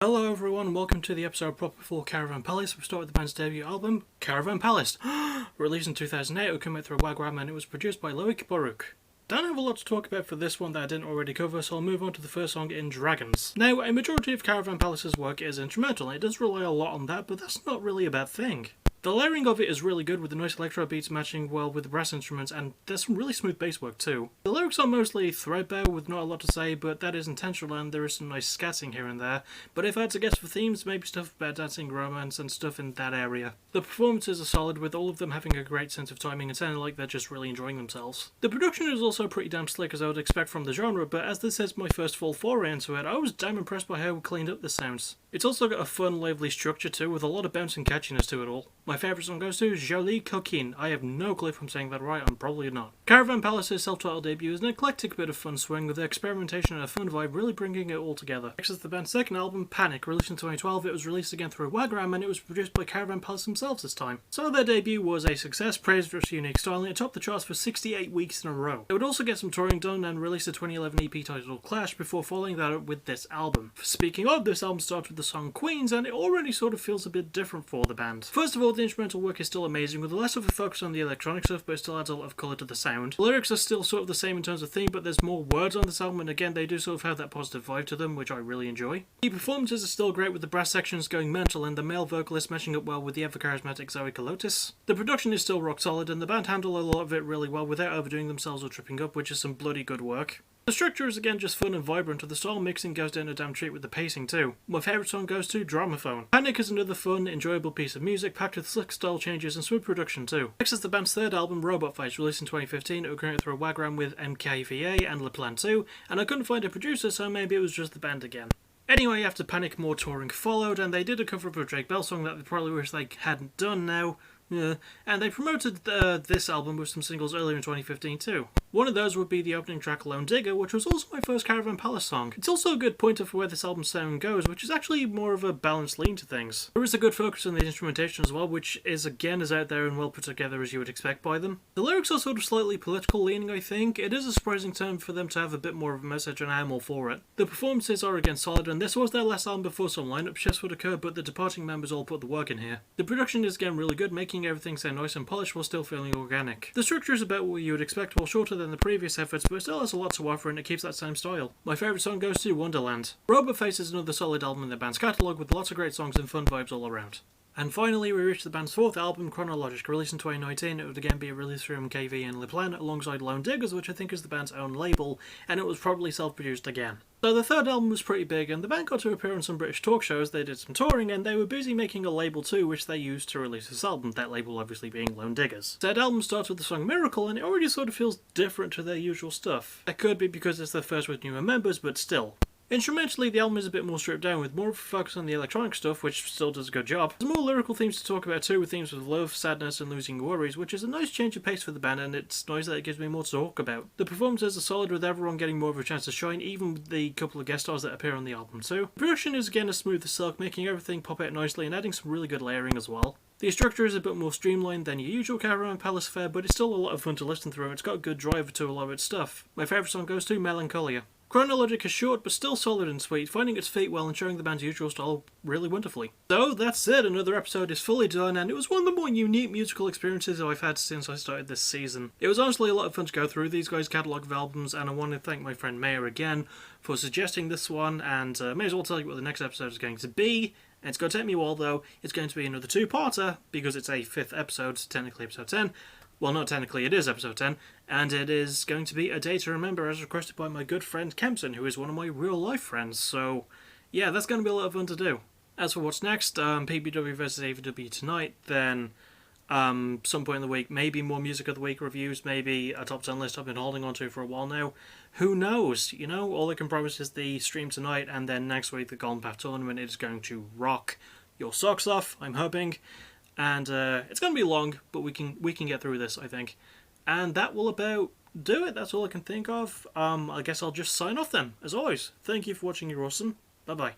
Hello everyone, welcome to the episode proper for Caravan Palace. We start with the band's debut album, Caravan Palace. Released in 2008, it came out through Wagram and it was produced by Loic Baruch. Don't have a lot to talk about for this one that I didn't already cover, so I'll move on to the first song, In Dragons. Now, a majority of Caravan Palace's work is instrumental, and it does rely a lot on that, but that's not really a bad thing. The layering of it is really good, with the nice electro beats matching well with the brass instruments, and there's some really smooth bass work too. The lyrics are mostly threadbare with not a lot to say, but that is intentional and there is some nice scatting here and there. But if I had to guess for themes, maybe stuff about dancing, romance, and stuff in that area. The performances are solid, with all of them having a great sense of timing and sounding like they're just really enjoying themselves. The production is also pretty damn slick, as I would expect from the genre, but as this is my first full foray into it, I was damn impressed by how cleaned up this sounds. It's also got a fun, lively structure too, with a lot of bounce and catchiness to it all. My favourite song goes to Jolie Coquine. I have no clue if I'm saying that right, I'm probably not. Caravan Palace's self-titled debut is an eclectic bit of fun swing, with the experimentation and a fun vibe really bringing it all together. Next is the band's second album, Panic. Released in 2012, it was released again through Wagram and it was produced by Caravan Palace themselves this time. So their debut was a success, praised for its unique style, and it topped the charts for 68 weeks in a row. It would also get some touring done and release a 2011 EP titled Clash before following that up with this album. Speaking of, this album starts with the song Queens, and it already sort of feels a bit different for the band. First of all, the instrumental work is still amazing, with less of a focus on the electronic stuff, but it still adds a lot of colour to the sound. The lyrics are still sort of the same in terms of theme, but there's more words on this album, and again, they do sort of have that positive vibe to them, which I really enjoy. The performances are still great, with the brass sections going mental, and the male vocalist matching up well with the ever-charismatic Zoe Calotis. The production is still rock solid, and the band handle a lot of it really well without overdoing themselves or tripping up, which is some bloody good work. The structure is again just fun and vibrant, and the style mixing goes down a damn treat with the pacing too. My favourite song goes to Dramaphone. Panic is another fun, enjoyable piece of music, packed with slick style changes and smooth production too. Next is the band's third album, Robot Fights, released in 2015. It was created through Wagram with MKVA and Le Plan 2, and I couldn't find a producer, so maybe it was just the band again. Anyway, after Panic, more touring followed, and they did a cover of a Drake Bell song that they probably wish they hadn't done now. And they promoted this album with some singles earlier in 2015 too. One of those would be the opening track Lone Digger, which was also my first Caravan Palace song. It's also a good pointer for where this album's sound goes, which is actually more of a balanced lean to things. There is a good focus on the instrumentation as well, which is again as out there and well put together as you would expect by them. The lyrics are sort of slightly political leaning, I think. It is a surprising term for them to have a bit more of a message, and I am all for it. The performances are again solid, and this was their last album before some lineup shifts would occur, but the departing members all put the work in here. The production is again really good, making everything sound nice and polished while still feeling organic. The structure is about what you would expect, while shorter than the previous efforts, but it still has a lot to offer and it keeps that same style. My favourite song goes to Wonderland. Robot Face is another solid album in the band's catalogue, with lots of great songs and fun vibes all around. And finally, we reached the band's fourth album, Chronologic. Released in 2019, it would again be a release from KV and Le Plan alongside Lone Diggers, which I think is the band's own label, and it was probably self-produced again. So the third album was pretty big, and the band got to appear on some British talk shows, they did some touring, and they were busy making a label too, which they used to release this album, that label obviously being Lone Diggers. That album starts with the song Miracle, and it already sort of feels different to their usual stuff. That could be because it's their first with newer members, but still. Instrumentally, the album is a bit more stripped down, with more of a focus on the electronic stuff, which still does a good job. There's more lyrical themes to talk about too, with themes of love, sadness, and losing your worries, which is a nice change of pace for the band, and it's nice that it gives me more to talk about. The performances are solid, with everyone getting more of a chance to shine, even the couple of guest stars that appear on the album too. The production is again as smooth as silk, making everything pop out nicely and adding some really good layering as well. The structure is a bit more streamlined than your usual Caravan Palace fare, but it's still a lot of fun to listen through, and it's got good drive to a lot of its stuff. My favourite song goes to Melancholia. Chronologic is short but still solid and sweet, finding its feet well and showing the band's usual style really wonderfully. So that's it, another episode is fully done, and it was one of the more unique musical experiences I've had since I started this season. It was honestly a lot of fun to go through these guys' catalogue of albums, and I want to thank my friend Maya again for suggesting this one, and may as well tell you what the next episode is going to be. And it's going to take me a while though. It's going to be another two-parter, because it's a 5th episode, technically episode 10. Well, not technically, it is episode 10, and it is going to be A Day to Remember as requested by my good friend Kempson, who is one of my real-life friends, so yeah, that's going to be a lot of fun to do. As for what's next, PBW vs AVW tonight, then some point in the week, maybe more Music of the Week reviews, maybe a top 10 list I've been holding on to for a while now. Who knows, you know, all I can promise is the stream tonight, and then next week the Golden Path tournament is going to rock your socks off, I'm hoping. And it's going to be long, but we can get through this, I think. And that will about do it. That's all I can think of. I guess I'll just sign off then. As always, thank you for watching. You're awesome. Bye-bye.